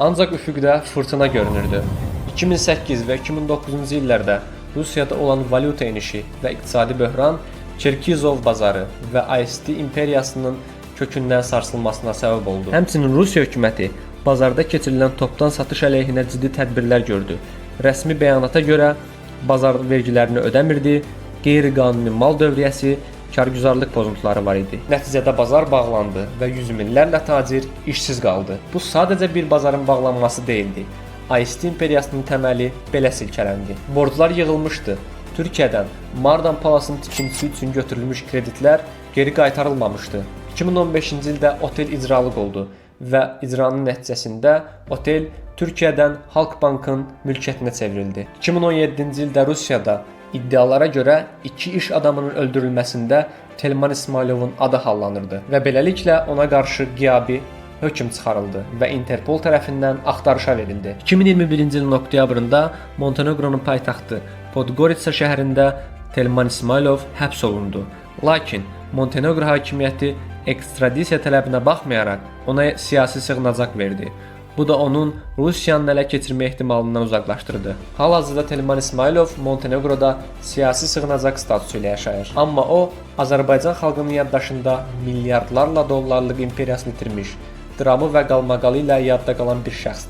Ancaq üfüqdə fırtına görünürdü. 2008 və 2009-cu illərdə Rusiyada olan valyuta enişi və iqtisadi böhran Çerkizov bazarı və IST imperiyasının kökündən sarsılmasına səbəb oldu. Həmçinin Rusiya hökuməti bazarda keçirilən topdan satış əleyhinə ciddi tədbirlər gördü. Rəsmi bəyanata görə bazar vergilərini ödəmirdi, qeyri-qanuni mal dövriyyəsi, kargüzarlıq pozuntuları var idi. Nəticədə bazar bağlandı və yüz minlərlə tacir işsiz qaldı. Bu sadəcə bir bazarın bağlanması deyildi. IST imperiyasının təməli belə silkələndi. Borclar yığılmışdı. Türkiyədən Mardan Palas'ın tikintisi üçün götürülmüş kreditlər geri qaytarılmamışdı. 2015-ci ildə otel icralıq oldu və icranın nəticəsində otel Türkiyədən Halkbankın mülkiyyətinə çevrildi. 2017-ci ildə Rusiyada iddialara görə iki iş adamının öldürülməsində Telman İsmaylovun adı hallanırdı və beləliklə ona qarşı qiyabi hökm çıxarıldı və Interpol tərəfindən axtarışa verildi. 2021-ci ilin oktyabrında Montenegronun paytaxtı Podgorica şəhərində Telman İsmaylov həbs olundu. Lakin Montenegro hakimiyyəti ekstradisiya tələbinə baxmayaraq ona siyasi sığınacaq verdi. Bu da onun Rusiyanın ələ keçirmə ehtimalından uzaqlaşdırdı. Hal-hazırda Telman İsmaylov Montenegroda siyasi sığınacaq statusu ilə yaşayır. Amma o, Azərbaycan xalqının yaddaşında milyardlarla dollarlıq imperiyasını itirmiş, dramı və qalmaqalı ilə yadda qalan bir şəxsdir.